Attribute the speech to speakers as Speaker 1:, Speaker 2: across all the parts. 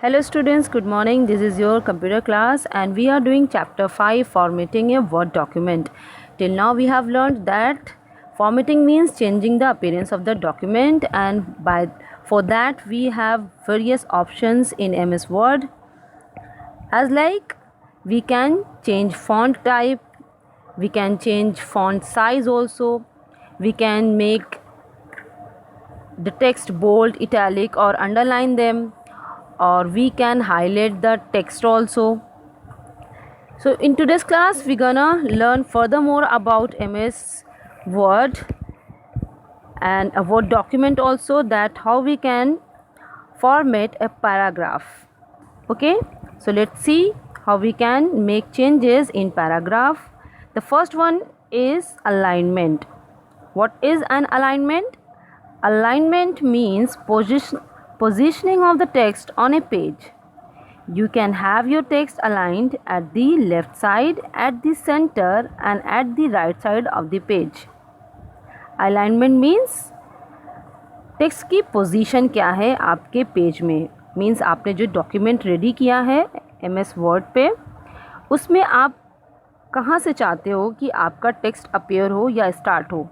Speaker 1: Hello students, good morning. This is your computer class and we are doing chapter 5, formatting a Word document. Till now we have learned that formatting means changing the appearance of the document, and for that we have various options in MS Word, as like we can change font type, we can change font size also, we can make the text bold, italic or underline them, or we can highlight the text also. So in today's class we're gonna learn furthermore about MS Word and a Word document also, that how we can format a paragraph. Okay, so let's see how we can make changes in paragraph. The first one is alignment. What is an alignment? Alignment means positioning of the text on a page. You can have your text aligned at the left side, at the center and at the right side of the page. Alignment means text की position क्या है आपके page में, means आपने जो document ready किया है MS word पे, उसमें आप कहाँ से चाहते हो कि आपका टेक्स्ट अपीयर हो या स्टार्ट हो,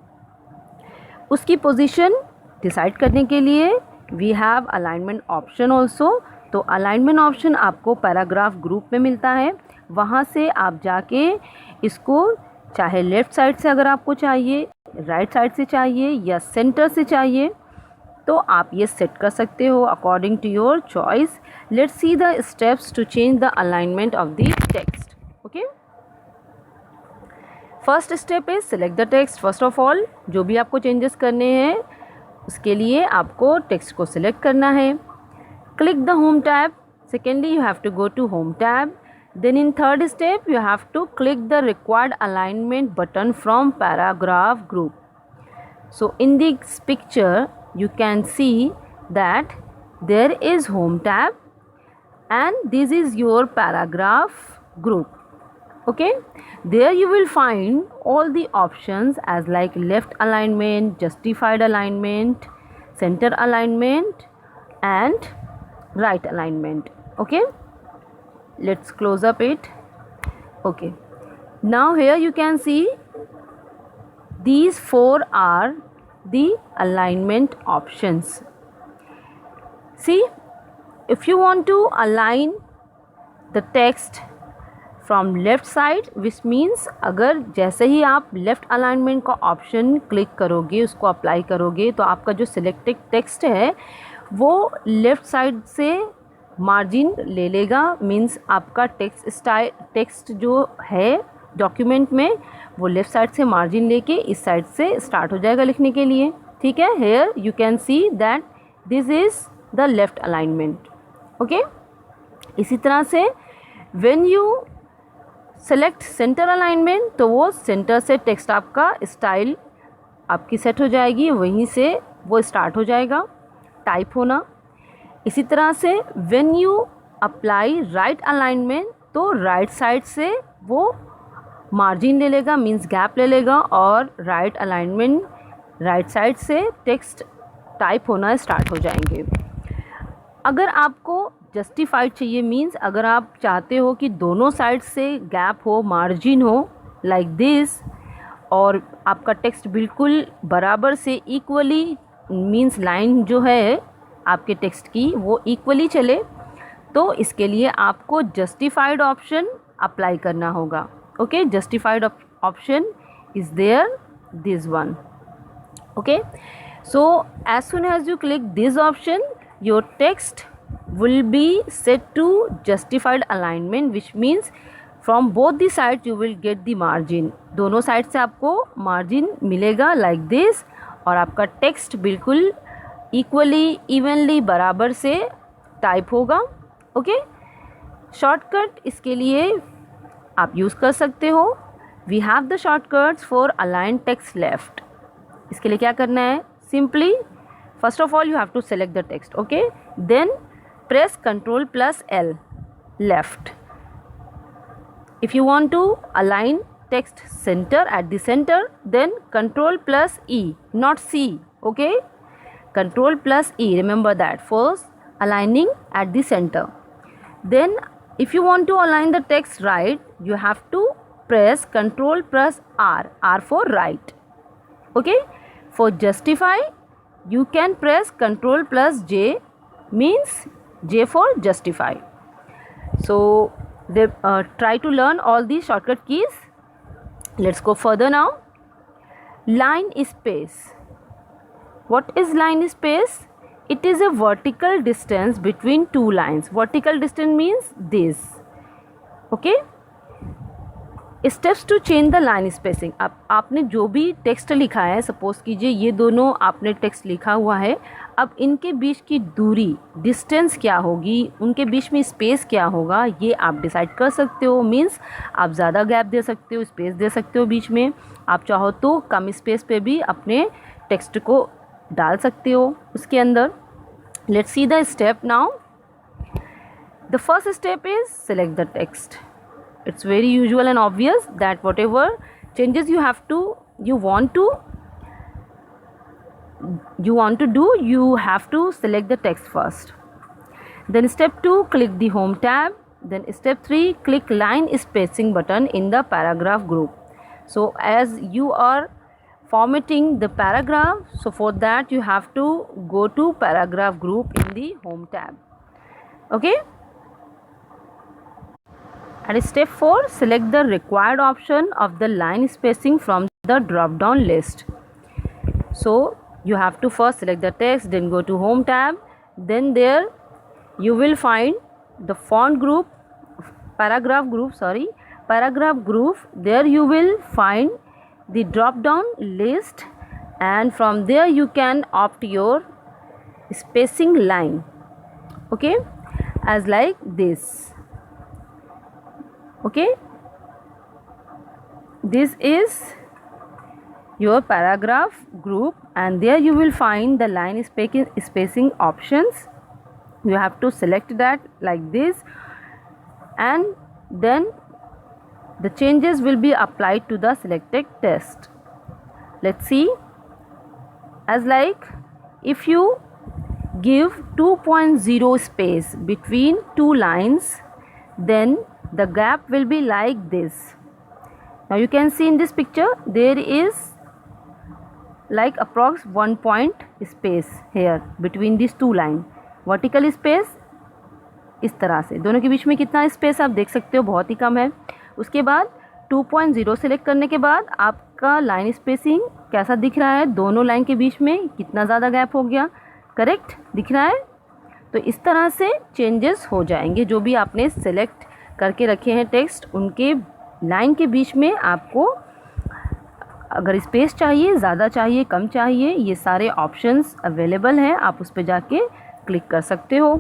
Speaker 1: उसकी पोजीशन डिसाइड करने के लिए we have alignment option also. तो अलाइनमेंट ऑप्शन आपको पैराग्राफ ग्रुप में मिलता है. वहाँ से आप जाके इसको चाहे लेफ़्ट साइड से अगर आपको चाहिए, राइट साइड से चाहिए या सेंटर से चाहिए, तो आप ये सेट कर सकते हो according to your choice. Let's see the steps to change the alignment of the text. Okay, first step is select the text. First of all जो भी आपको चेंजेस करने हैं उसके लिए आपको टेक्स्ट को सिलेक्ट करना है. Click the home tab. Secondly you have to go to home tab. Then in third step you have to click the required alignment button from paragraph group. So in this picture you can see that there is home tab and this is your paragraph group. Okay, there you will find all the options as like left alignment, justified alignment, center alignment and right alignment. Okay, let's close up it. Okay, now here you can see these four are the alignment options. See, if you want to align the text from left side, which means अगर जैसे ही आप left alignment का option click करोगे, उसको apply करोगे, तो आपका जो सिलेक्टेड टेक्स्ट है वो लेफ़्ट साइड से मार्जिन ले लेगा. मीन्स आपका टेक्स्ट जो है डॉक्यूमेंट में वो लेफ़्ट साइड से मार्जिन लेके इस साइड से स्टार्ट हो जाएगा लिखने के लिए. ठीक है, here you can see that this is the left alignment. Okay, इसी तरह से when you select centre alignment, तो वो सेंटर से टेक्स्ट आपका स्टाइल आपकी सेट हो जाएगी, वहीं से वो स्टार्ट हो जाएगा टाइप होना. इसी तरह से when you apply right alignment, तो राइट साइड से वो मार्जिन ले लेगा, मीन्स गैप ले लेगा, और राइट अलाइनमेंट राइट साइड से टेक्स्ट टाइप होना स्टार्ट हो जाएंगे. अगर आपको जस्टिफाइड चाहिए, मीन्स अगर आप चाहते हो कि दोनों साइड से गैप हो, मार्जिन हो लाइक दिस, और आपका टेक्स्ट बिल्कुल बराबर से इक्वली, मीन्स लाइन जो है आपके टेक्स्ट की वो इक्वली चले, तो इसके लिए आपको जस्टिफाइड ऑप्शन अप्लाई करना होगा. Okay, justified option is there, this one. Okay, so as soon as you click this option, your text will be set to justified alignment, which means from both the sides you will get the margin. दोनों side से आपको margin मिलेगा like this, और आपका text बिल्कुल equally evenly बराबर से type होगा. ओके, शॉर्टकट इसके लिए आप यूज़ कर सकते हो. We have the shortcuts for align text left. इसके लिए क्या करना है, simply first of all you have to select the text. Okay, then press Ctrl plus L left. If you want to align text center at the center, then Ctrl plus E, not C. Okay, Ctrl plus E, remember that. First aligning at the center. Then if you want to align the text right, you have to press Ctrl plus R for right. Okay, for justify you can press Ctrl plus J, means J for justify. So they try to learn all these shortcut keys. Let's go further now. Line space. What is line space? It is a vertical distance between two lines. Vertical distance means this. Okay. Steps to change the line spacing. अब आपने जो भी text लिखा है, suppose कीजिए ये दोनों आपने टेक्स्ट लिखा हुआ है, अब इनके बीच की दूरी, डिस्टेंस क्या होगी, उनके बीच में स्पेस क्या होगा, ये आप डिसाइड कर सकते हो. मीन्स आप ज़्यादा गैप दे सकते हो, स्पेस दे सकते हो बीच में. आप चाहो तो कम स्पेस पे भी अपने टेक्स्ट को डाल सकते हो उसके अंदर. Let's see the step now. The first step is select the text. It's very usual and obvious that whatever changes you want to do, you have to select the text first. Then step 2, click the home tab. Then step 3, click line spacing button in the paragraph group. So as you are formatting the paragraph, so for that you have to go to paragraph group in the home tab. Okay. And step 4, select the required option of the line spacing from the drop down list. So you have to first select the text, then go to home tab, then there you will find the font group, paragraph group. There you will find the drop down list, and from there you can opt your spacing line. Okay, as like this. Okay, this is your paragraph group, and there you will find the line spacing options. You have to select that like this, and then the changes will be applied to the selected text. Let's see. As like if you give 2.0 space between two lines, then the gap will be like this. Now you can see in this picture there is like approx 1 point space here between these two line. Vertical space इस तरह से दोनों के बीच में कितना space आप देख सकते हो, बहुत ही कम है. उसके बाद 2.0 सेलेक्ट करने के बाद आपका लाइन स्पेसिंग कैसा दिख रहा है, दोनों लाइन के बीच में कितना ज़्यादा गैप हो गया, करेक्ट दिख रहा है. तो इस तरह से चेंजेस हो जाएंगे. जो भी आपने सेलेक्ट करके रखे हैं टेक्स्ट, उनके लाइन के बीच में आपको अगर स्पेस चाहिए, ज़्यादा चाहिए, कम चाहिए, ये सारे ऑप्शंस अवेलेबल हैं. आप उस पर जाके क्लिक कर सकते हो.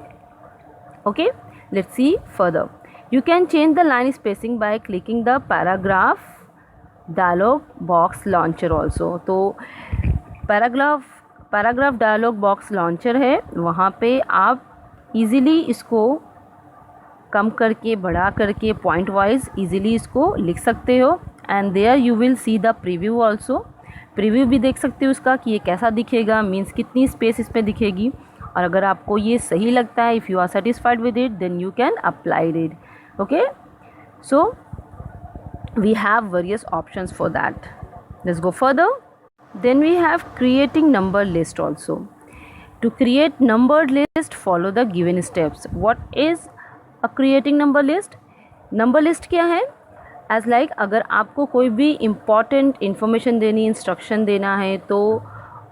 Speaker 1: Okay, let's see further. You can change the line spacing by clicking the paragraph dialog box launcher also. तो पैराग्राफ डायलॉग बॉक्स लॉन्चर है, वहाँ पे आप इजीली इसको कम करके, बढ़ा करके, पॉइंट वाइज इजीली इसको लिख सकते हो. And there you will see the preview also. Preview भी देख सकते हो उसका कि ये कैसा दिखेगा, मीन्स कितनी स्पेस इस पर दिखेगी. और अगर आपको ये सही लगता है, if you are satisfied with it, then you can apply it. Okay, so we have various options for that. Let's go further. Then we have creating number list also. To create number list, follow the given steps. What is creating number list? Number list क्या है? As like अगर आपको कोई भी important information देनी, instruction देना है, तो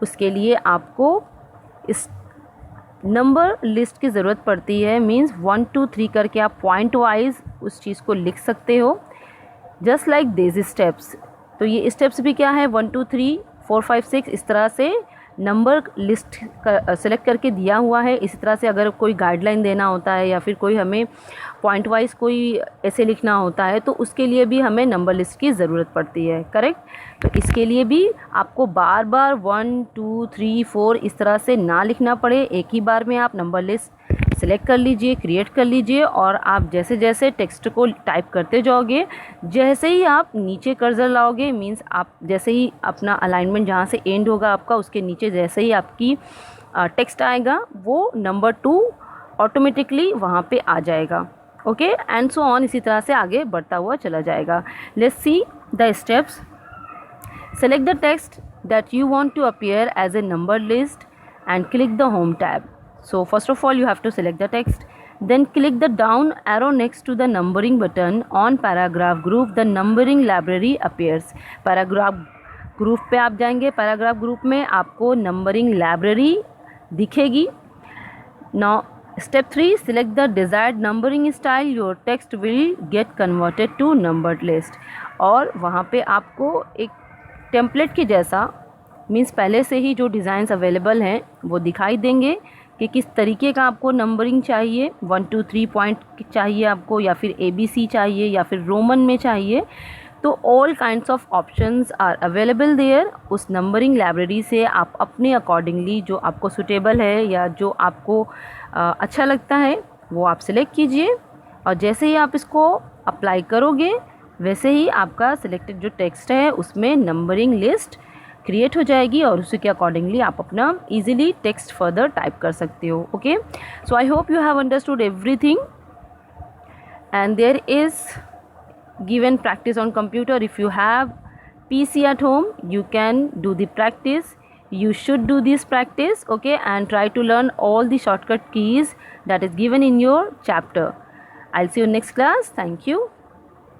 Speaker 1: उसके लिए आपको इस नंबर लिस्ट की ज़रूरत पड़ती है. मीन्स 1 2 3 करके आप पॉइंट वाइज उस चीज़ को लिख सकते हो. Just like this steps. तो ये स्टेप्स भी क्या है, 1 2 3 4 5 6 इस तरह से नंबर लिस्ट सेलेक्ट करके दिया हुआ है. इसी तरह से अगर कोई गाइडलाइन देना होता है या फिर कोई हमें पॉइंट वाइज कोई ऐसे लिखना होता है, तो उसके लिए भी हमें नंबर लिस्ट की ज़रूरत पड़ती है, करेक्ट. तो इसके लिए भी आपको बार बार 1 2 3 4 इस तरह से ना लिखना पड़े. एक ही बार में आप नंबर लिस्ट सेलेक्ट कर लीजिए, क्रिएट कर लीजिए, और आप जैसे जैसे टेक्स्ट को टाइप करते जाओगे, जैसे ही आप नीचे कर्सर लाओगे, मीन्स आप जैसे ही अपना अलाइनमेंट जहाँ से एंड होगा आपका, उसके नीचे जैसे ही आपकी टेक्स्ट आएगा, वो नंबर 2 ऑटोमेटिकली वहाँ पे आ जाएगा। ओके, एंड सो ऑन, इसी तरह से आगे बढ़ता हुआ चला जाएगा। Let's see the steps. Select the text that you want to appear as a numbered list and click the home tab. So first of all you have to select the text, then click the down arrow next to the numbering button on paragraph group. The numbering library appears. paragraph group पे आप जाएंगे, paragraph group में आपको numbering library दिखेगी। Now step 3, select the desired numbering style. Your text will get converted to numbered list. और वहाँ पे आपको एक टेम्पलेट के जैसा, मीन्स पहले से ही जो डिज़ाइंस अवेलेबल हैं वो दिखाई देंगे कि किस तरीके का आपको नंबरिंग चाहिए, 1 2 3 पॉइंट चाहिए आपको, या फिर ABC चाहिए, या फिर रोमन में चाहिए। तो all kinds of options are available there. उस नंबरिंग लाइब्रेरी से आप अपने अकॉर्डिंगली जो आपको सूटेबल है या जो आपको अच्छा लगता है वो आप सिलेक्ट कीजिए, और जैसे ही आप इसको अप्लाई करोगे वैसे ही आपका सिलेक्टेड जो टेक्स्ट है उसमें नंबरिंग लिस्ट क्रिएट हो जाएगी, और उसी के अकॉर्डिंगली आप अपना इजीली टेक्स्ट फर्दर टाइप कर सकते हो। Okay, so I hope you have understood everything, and there is given practice on computer. If you have PC at home, you can do the practice. You should do this practice, okay, and try to learn all the shortcut keys that is given in your chapter. I'll see you next class. Thank you.